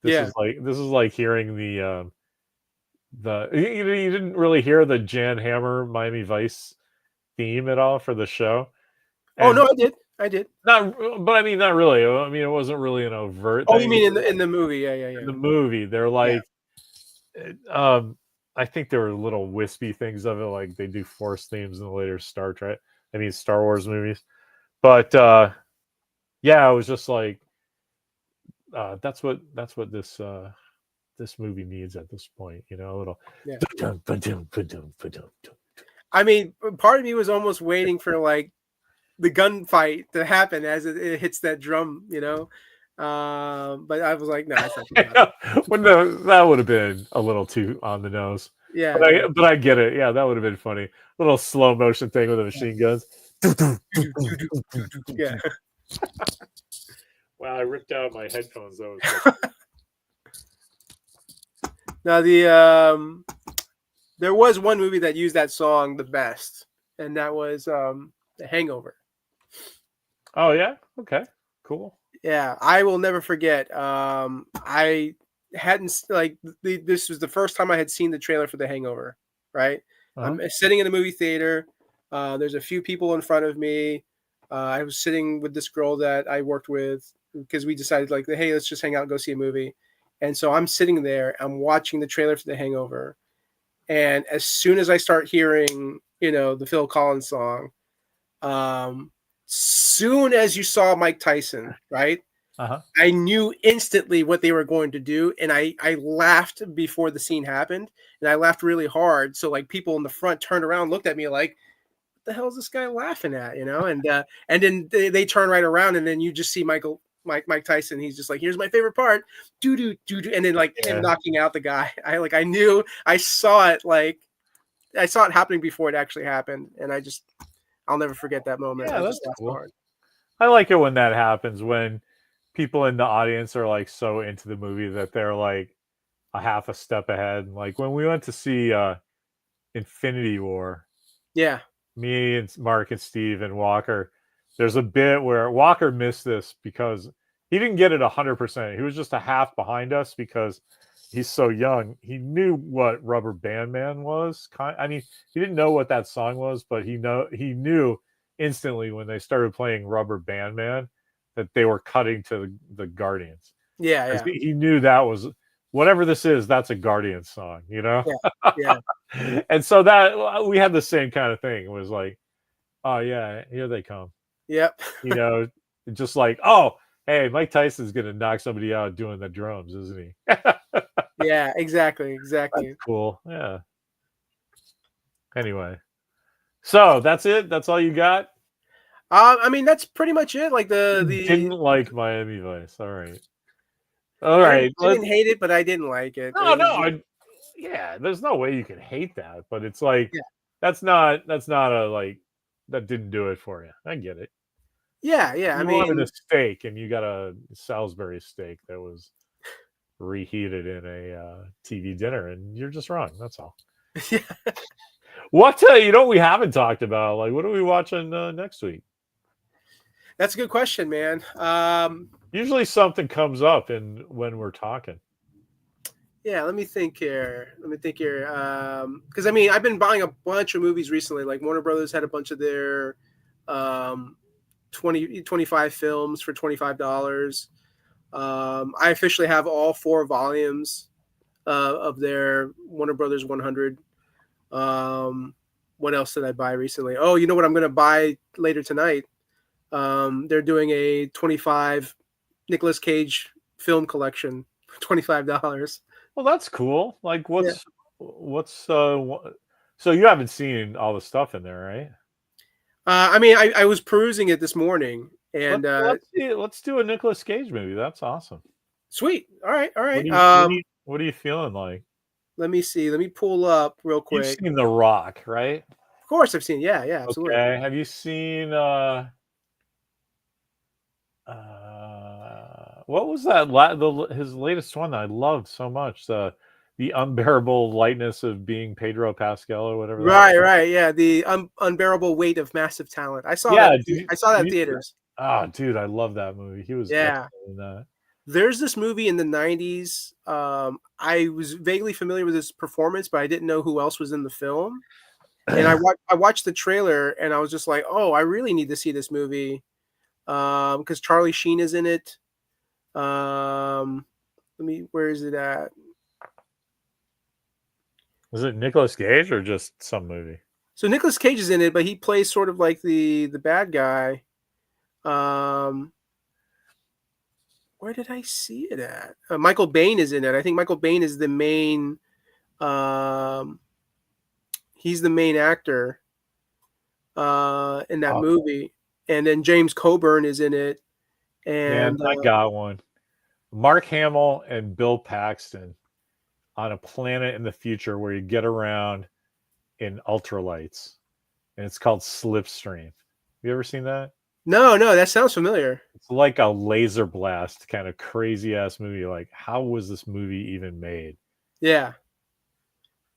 Yeah. this is like hearing you didn't really hear the Jan Hammer Miami Vice theme at all for the show, Oh and no, I did. I did. not, but I mean, not really. I mean, it wasn't really an overt Oh, you thing. mean in the movie? Yeah, yeah, In yeah. the movie, they're Yeah. like, I think there were little wispy things of it, like they do Force themes in the later Star Trek. I mean, Star Wars movies. But yeah, I was just like, that's what this movie needs at this point. You know, a little. Yeah. I mean, part of me was almost waiting for like the gunfight to happen as it hits that drum, you know. But I was like, no, it's not gonna happen. When that would have been a little too on the nose. Yeah, yeah. But I get it. Yeah, that would have been funny. Little slow motion thing with the machine guns. Yeah. Wow, I ripped out my headphones. That was Now there was one movie that used that song the best, and that was The Hangover. oh yeah, okay, cool. Yeah, I will never forget. I hadn't like this was the first time I had seen the trailer for The Hangover. Right, Uh-huh. I'm sitting in the movie theater. There's a few people in front of me. I was sitting with this girl that I worked with because we decided like, hey, let's just hang out and go see a movie. And so I'm sitting there. I'm watching the trailer for The Hangover, and as soon as I start hearing, the Phil Collins song, soon as you saw Mike Tyson, right? Uh-huh. I knew instantly what they were going to do, and I laughed before the scene happened, and I laughed really hard. So like people in the front turned around, looked at me like, "What the hell is this guy laughing at?" And then they turn right around, and then you just see Mike Tyson. He's just like, "Here's my favorite part, do do do do," and then like him Yeah. knocking out the guy. I knew I saw it I saw it happening before it actually happened, and I'll never forget that moment. Yeah, I that's just laughed so cool. hard. I like it when that happens, when people in the audience are like so into the movie that they're like a half a step ahead. Like when we went to see Infinity War, Yeah, me and Mark and Steve and Walker, there's a bit where Walker missed this because he didn't get it 100%. He was just a half behind us because he's so young. He knew what Rubber Band Man was. I mean, he didn't know what that song was, but he knew instantly when they started playing Rubber Band Man that they were cutting to the Guardians. yeah, 'Cause yeah, he knew that was whatever this is. That's a Guardians song, you know. yeah, yeah. And so that we had the same kind of thing. It was like, oh yeah, here they come. Yep. You know, just like, oh, hey, Mike Tyson's gonna knock somebody out doing the drums, isn't he? Yeah, exactly, That's exactly. cool. Yeah. Anyway, so that's it. That's all you got. I mean, that's pretty much it. Like You didn't like Miami Vice. All right. All I right. I didn't hate it, but I didn't like it. No, It no. was just, Yeah, there's no way you can hate that, but it's like yeah, that's not a like that didn't do it for you. I get it. yeah, yeah. I You wanted a mean, steak and you got a Salisbury steak that was reheated in a TV dinner, and you're just wrong. That's all. yeah, What we haven't talked about? Like, what are we watching next week? that's a good question, man. Usually something comes up in when we're talking. Yeah, let me think here. Let me think here. Because I mean, I've been buying a bunch of movies recently. Like Warner Brothers had a bunch of their um 25 films for $25. I officially have all 4 volumes of their Warner Brothers 100. What else did I buy recently? Oh, you know what I'm going to buy later tonight? They're doing a 25 Nicolas Cage film collection for $25. Well, that's cool. Like, Yeah. so you haven't seen all the stuff in there, right? I mean, I was perusing it this morning, and Let's do a Nicolas Cage movie. That's awesome. sweet. All right, all right. What are you feeling like? Let me see. Let me pull up real You've quick. seen The Rock, right? Of course, I've seen. Yeah, yeah, absolutely. Okay. Have you seen what was that? His latest one that I loved so much. The unbearable lightness of being Pedro Pascal or whatever that. Right, yeah. The unbearable weight of massive talent. I saw Yeah, that. I saw that did in you see that? theaters. Ah, dude, I love that movie. He was Yeah. excellent in that. There's this movie in the 90s. I was vaguely familiar with his performance, but I didn't know who else was in the film. And I watched the trailer and I was just like, oh, I really need to see this movie. Because Charlie Sheen is in it. Where is it at? Was it Nicolas Cage or just some movie? So Nicolas Cage is in it, but he plays sort of like the bad guy. Where did I see it at? Michael Bain is in it. I think Michael Bain is the main. He's the main actor in that Oh, movie, and then James Coburn is in it. man, And I got one. Mark Hamill and Bill Paxton on a planet in the future where you get around in ultralights, and it's called Slipstream. You ever seen that? no, that sounds familiar. It's like a laser blast kind of crazy ass movie. Like, how was this movie even made? Yeah.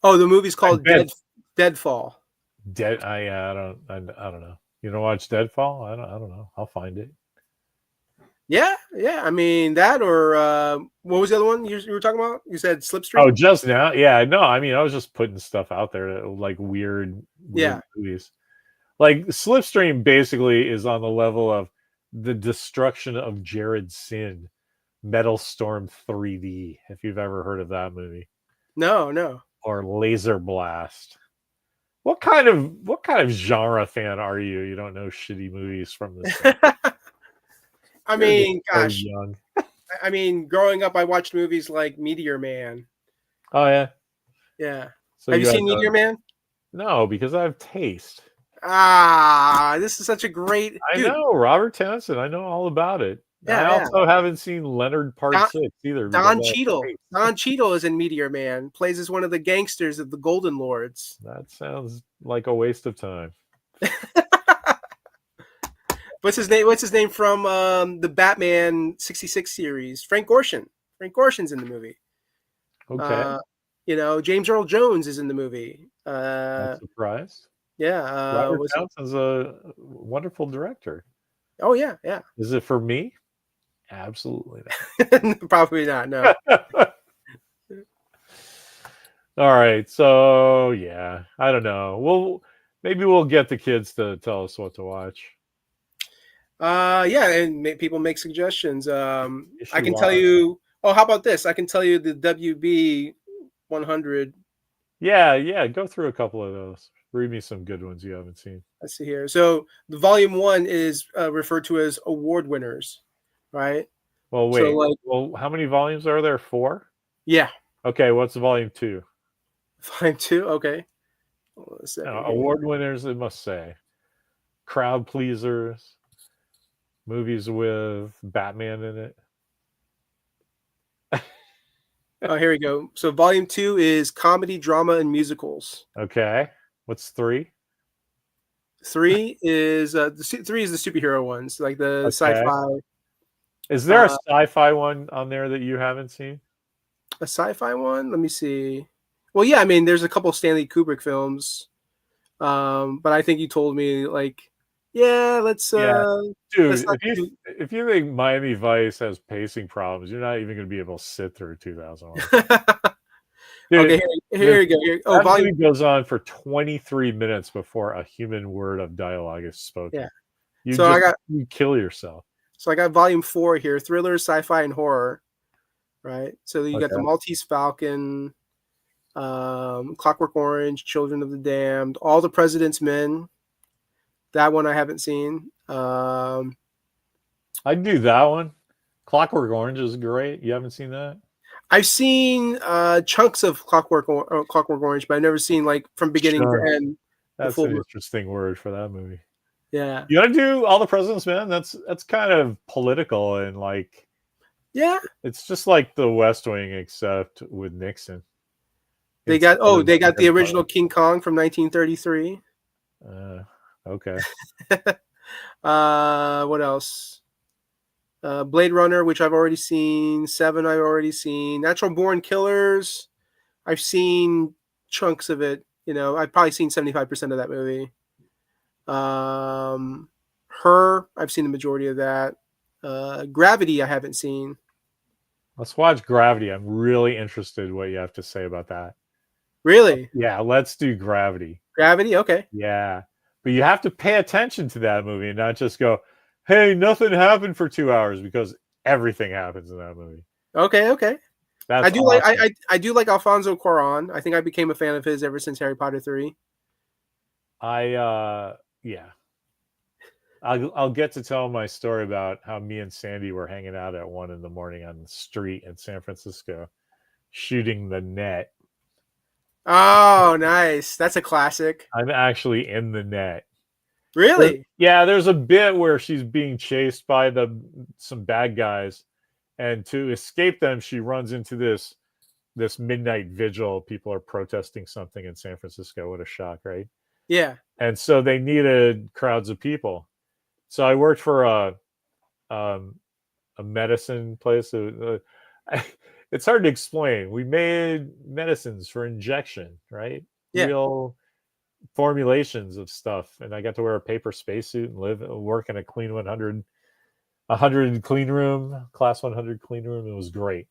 Oh, the movie's I called bet Deadfall. I don't know. You don't watch Deadfall? I don't know. I'll find it. Yeah. I mean that, or what was the other one you were talking about? You said Slipstream. Oh, just now? Yeah, no. I mean, I was just putting stuff out there, like weird Yeah. movies. Like Slipstream basically is on the level of the destruction of Jared Sin, Metal Storm 3D. If you've ever heard of that movie, No. or Laser Blast. What kind of genre fan are you? You don't know shitty movies from this. I mean, So gosh. young. I mean, growing up, I watched movies like Meteor Man. Oh yeah. Yeah. So Have you seen Meteor Man? No, because I have taste. This is such a great I dude. know Robert Townsend. I know all about it. I Yeah. also haven't seen Leonard Part 6 either. Don Because Cheadle. Don Cheadle is in Meteor Man. Plays as one of the gangsters of the Golden Lords. that sounds like a waste of time. What's his name? What's his name from the Batman '66 series? Frank Gorshin. Frank Gorshin's in the movie. Okay. James Earl Jones is in the movie. Not surprised. Yeah. Robert Townsend's a wonderful director. Oh yeah. Is it for me? Absolutely not. Probably not. No. All right. So yeah, I don't know. Maybe we'll get the kids to tell us what to watch. Yeah, and people make suggestions. I can tell you. Oh, how about this? I can tell you the WB 100. Yeah. Go through a couple of those. Read me some good ones you haven't seen. Let's see here. So the volume 1 is referred to as award winners, right? Well, wait. So, how many volumes are there? 4? Yeah. Okay. What's volume 2? Volume 2. Okay. Award winners, it must say. Crowd pleasers. Movies with Batman in it. Oh, here we go. So volume 2 is comedy, drama, and musicals. Okay. What's 3? 3 is the superhero ones, like the sci-fi. Is there a sci-fi one on there that you haven't seen? A sci-fi one? Let me see. Well, yeah, I mean, there's a couple Stanley Kubrick films, but I think you told me let's. Dude, if you think Miami Vice has pacing problems, you're not even going to be able to sit through 2001. Dude, okay, here we go. That movie goes on for 23 minutes before a human word of dialogue is spoken. Yeah. You kill yourself. So I got volume 4 here: thriller, sci-fi, and horror. Right. So you got the Maltese Falcon, Clockwork Orange, Children of the Damned, All the President's Men. That one I haven't seen. I'd do that one. Clockwork Orange is great. You haven't seen that? I've seen chunks of Clockwork Orange, but I've never seen from beginning to end. That's an interesting word for that movie. Yeah. You want to do All the President's Men? That's kind of political and yeah. It's just like The West Wing except with Nixon. They got the original King Kong from 1933. Okay. What else? Blade Runner, which I've already seen. Seven, I've already seen. Natural Born Killers, I've seen chunks of it. I've probably seen 75% of that movie. Her, I've seen the majority of that. Gravity, I haven't seen. Let's watch Gravity. I'm really interested in what you have to say about that. Really? Yeah, let's do Gravity. Gravity? Okay. Yeah. But you have to pay attention to that movie and not just go, hey, nothing happened for 2 hours, because everything happens in that movie. Okay. That's I do awesome. I do like Alfonso Cuarón. I think I became a fan of his ever since Harry Potter 3. Yeah. I'll get to tell my story about how me and Sandy were hanging out at 1 a.m. on the street in San Francisco, shooting the net. Oh, nice. That's a classic. I'm actually in the net. Really? Yeah, there's a bit where she's being chased by some bad guys, and to escape them, she runs into this midnight vigil. People are protesting something in San Francisco. What a shock, right? Yeah. And so they needed crowds of people. So I worked for a medicine place. It's hard to explain. We made medicines for injection, right? Yeah. Real formulations of stuff, and I got to wear a paper spacesuit and work in a clean 100 clean room, class 100 clean room. It was great.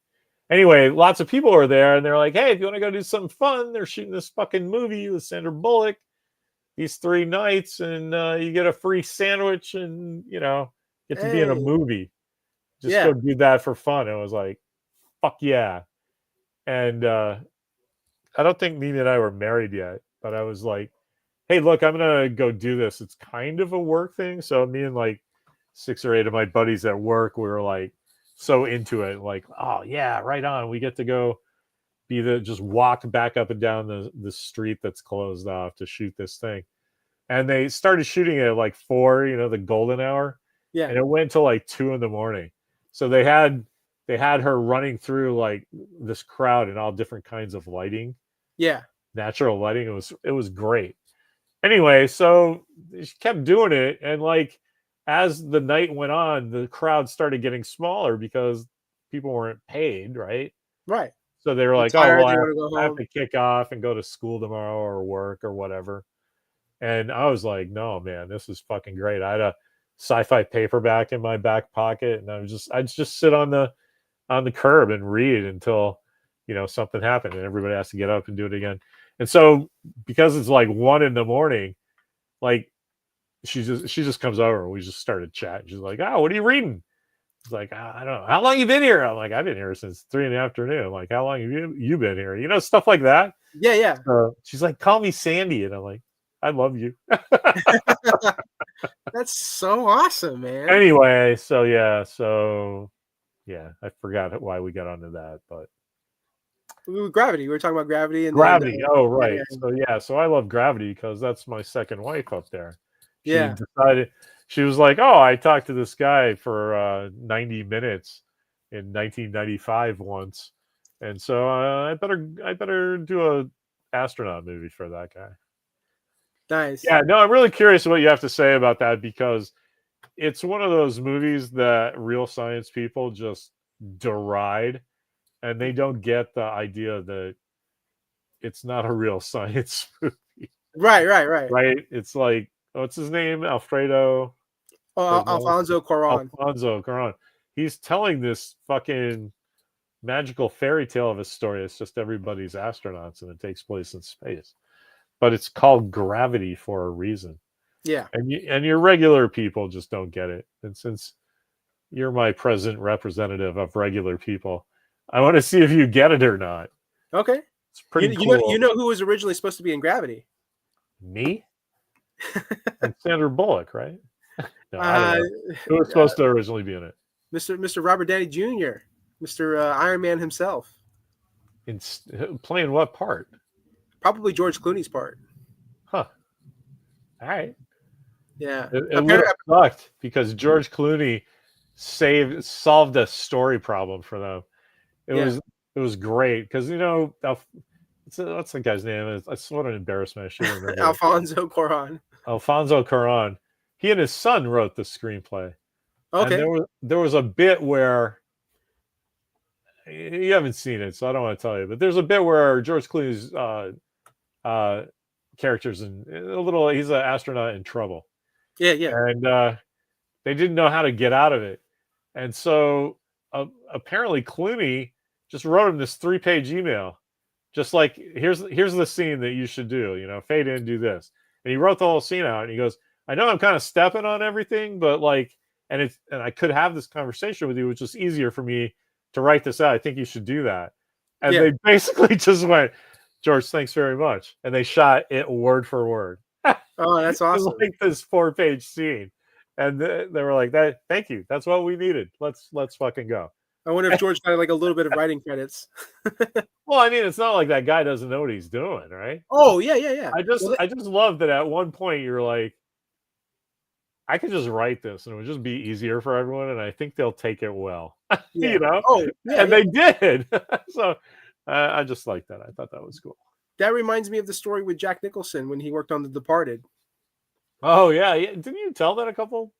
Anyway, lots of people were there, and they're like, hey, if you want to go do something fun, they're shooting this fucking movie with Sandra Bullock these 3 nights, and you get a free sandwich, and get to be in a movie. Just go do that for fun. It was like, fuck yeah. And I don't think Nina and I were married yet, but I was like, hey, look, I'm gonna go do this. It's kind of a work thing. So me and like 6 or 8 of my buddies at work, we were like so into it, like, oh yeah, right on. We get to go just walk back up and down the street that's closed off to shoot this thing. And they started shooting it at like 4, the golden hour. Yeah. And it went till like 2 a.m. So they had her running through like this crowd in all different kinds of lighting. Yeah. Natural lighting. It was great. Anyway, so she kept doing it, and like as the night went on, the crowd started getting smaller because people weren't paid, right? Right. So they were like, tired, oh, well, go I have to kick off and go to school tomorrow or work or whatever. And I was like, no, man, this is fucking great. I had a sci-fi paperback in my back pocket, and I'd just sit on the curb and read until something happened, and everybody has to get up and do it again. And so because it's like 1 a.m, like she just comes over and we just started chatting. She's like, oh, what are you reading? It's like, I don't know. How long you been here? I'm like, I've been here since 3 p.m. Like, how long have you been here? Stuff like that. Yeah. She's like, call me Sandy. And I'm like, I love you. That's so awesome, man. Anyway, so yeah, I forgot why we got onto that, but Gravity. We were talking about Gravity and Gravity. Then, oh, right. So I love Gravity because that's my second wife up there. She decided, she was like, oh, I talked to this guy for 90 minutes in 1995 once, and so I better do a astronaut movie for that guy. Nice. Yeah, no, I'm really curious what you have to say about that, because it's one of those movies that real science people just deride, and they don't get the idea that it's not a real science movie. Right. Right? It's like, what's his name? Alfonso Cuarón. He's telling this fucking magical fairy tale of a story. It's just everybody's astronauts, and it takes place in space. But it's called Gravity for a reason. Yeah. And your regular people just don't get it. And since you're my present representative of regular people, I want to see if you get it or not. Okay. It's pretty cool. You know who was originally supposed to be in Gravity? Me? And Sandra Bullock, right? No, I don't know. Who was supposed to originally be in it? Mr. Robert Downey Jr., Mr. Iron Man himself. Playing what part? Probably George Clooney's part. Huh. All right. Yeah. It would have sucked because George Clooney solved a story problem for them. It was great because what's the guy's name? It's what an embarrassment. I should remember. Alfonso Cuarón. Alfonso Cuarón. He and his son wrote the screenplay. And Okay. there was a bit where you haven't seen it, so I don't want to tell you. But there's a bit where George Clooney's characters in a little. He's an astronaut in trouble, Yeah, yeah. and they didn't know how to get out of it. And so apparently Clooney just wrote him this 3-page email, just like here's the scene that you should do. You know, fade in, do this, and he wrote the whole scene out. And he goes, I know I'm kind of stepping on everything, but like, and I could have this conversation with you, which is easier for me to write this out. I think you should do that. And Yeah. they basically just went, George, thanks very much, and they shot it word for word. Oh, that's awesome. Like this 4-page scene, and they were like, "That, thank you. That's what we needed. Let's fucking go." I wonder if George got like a little bit of writing credits. Well, I mean, it's not like that guy doesn't know what he's doing, right? Oh, yeah, yeah, yeah. Well, I just love that at one point you're like, I could just write this and it would just be easier for everyone, and I think they'll take it well, yeah. you know. Oh, yeah, And yeah. they did. So I just like that. I thought that was cool. That reminds me of the story with Jack Nicholson when he worked on The Departed. Oh yeah, yeah. Didn't you tell that a couple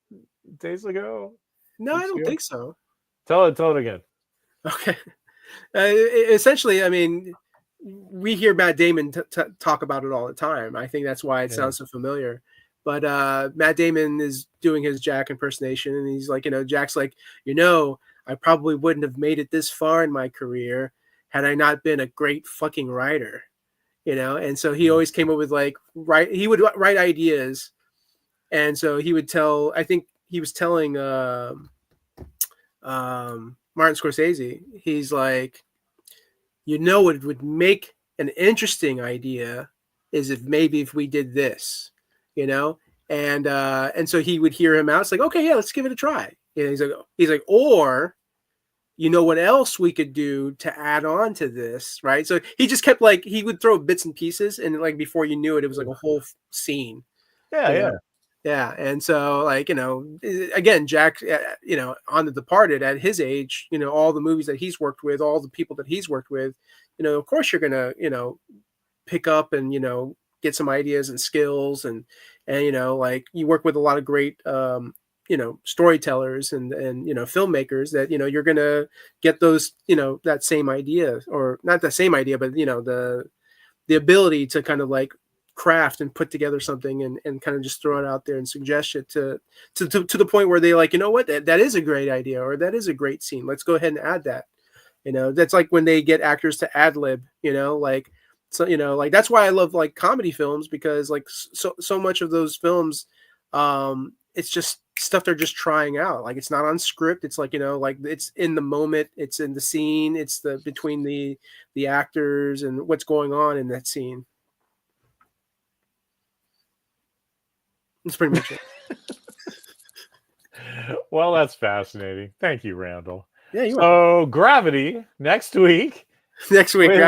days ago? No, I Weeks don't ago? think so. Tell it again. Okay. Essentially, I mean, we hear Matt Damon talk about it all the time. I think that's why it Yeah. sounds so familiar. But Matt Damon is doing his Jack impersonation, and he's like, Jack's like, I probably wouldn't have made it this far in my career had I not been a great fucking writer, And so he always came up with he would write ideas, and so he would tell. I think he was telling Martin Scorsese, he's like, what would make an interesting idea is if we did this, and so he would hear him out. It's like, okay, yeah, let's give it a try. He's like, or what else we could do to add on to this, right? So he just kept he would throw bits and pieces, and before you knew it, it was like a whole scene. Yeah, yeah. Yeah, and so again, Jack, on The Departed at his age, all the movies that he's worked with, all the people that he's worked with, of course you're gonna, pick up and get some ideas and skills, and you work with a lot of great storytellers and filmmakers that you're gonna get those that same idea, or not the same idea, but the ability to kind of craft and put together something and kind of just throw it out there and suggest it to the point where they that is a great idea, or that is a great scene, let's go ahead and add that. That's like when they get actors to ad lib, so that's why I love comedy films, because so much of those films, it's just stuff they're just trying out. It's not on script. It's it's in the moment, it's in the scene, it's between the actors and what's going on in that scene. That's pretty much it. Well, that's fascinating. Thank you, Randall. Yeah, so Gravity next week. Next week, with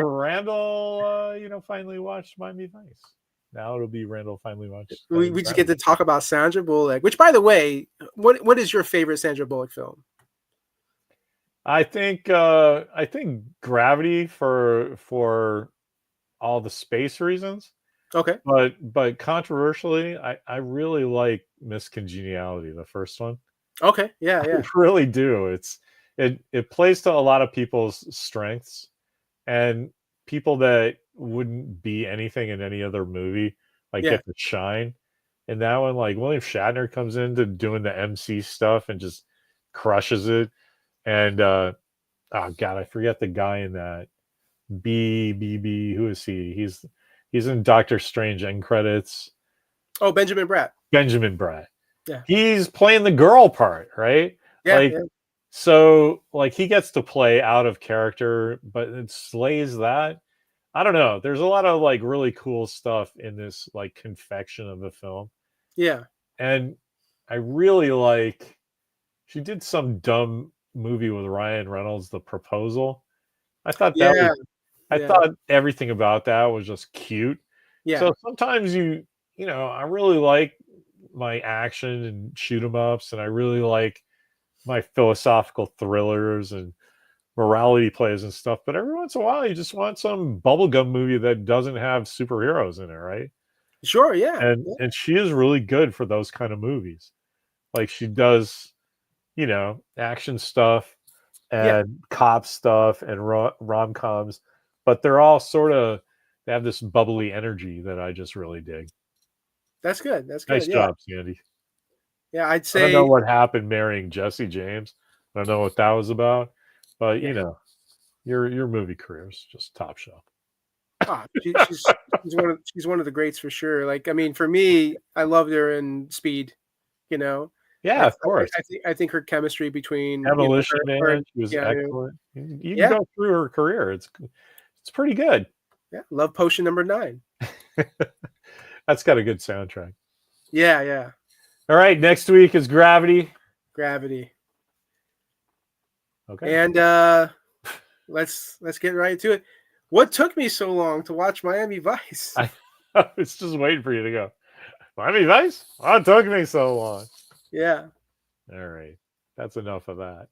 Randall, finally watched Miami Vice. Now it'll be Randall finally watched. We just get to talk about Sandra Bullock. Which, by the way, what is your favorite Sandra Bullock film? I think Gravity for all the space reasons. Okay. But controversially, I really like Miss Congeniality, the first one. Okay. Yeah, yeah. I really do. It plays to a lot of people's strengths, and people that wouldn't be anything in any other movie get to shine. And that one, William Shatner comes into doing the MC stuff and just crushes it. And oh god, I forget the guy in that. Who is he? He's in Doctor Strange end credits. Oh, Benjamin Bratt. Benjamin Bratt. Yeah. He's playing the girl part, right? Yeah. So he gets to play out of character, but it slays that. I don't know. There's a lot of really cool stuff in this confection of a film. Yeah. And I really she did some dumb movie with Ryan Reynolds, The Proposal. I thought I thought everything about that was just cute. Yeah. So sometimes I really like my action and shoot 'em ups, and I really like my philosophical thrillers and morality plays and stuff. But every once in a while, you just want some bubblegum movie that doesn't have superheroes in it, right? Sure, yeah. And she is really good for those kind of movies. Like she does, action stuff Yeah, and cop stuff and rom-coms, but they're all sort of, they have this bubbly energy that I just really dig. that's good. That's Nice good. Yeah, job, Sandy. yeah. I'd I don't know say, what happened marrying Jesse James. I don't know what that was about, but yeah. your movie career is just top shelf. Ah, she's one of the greats for sure. Like, I mean, for me, I loved her in Speed. You know, Yeah, of course. I think her chemistry between Demolition her and Man, she was Keanu. excellent. You can Yeah, go through her career. It's pretty good. yeah. Love Potion #9. That's got a good soundtrack. Yeah, yeah. All right, next week is Gravity. Gravity. Okay. And let's get right to it. What took me so long to watch Miami Vice? I was just waiting for you to go. Miami Vice? Oh, it took me so long. Yeah. All right. That's enough of that.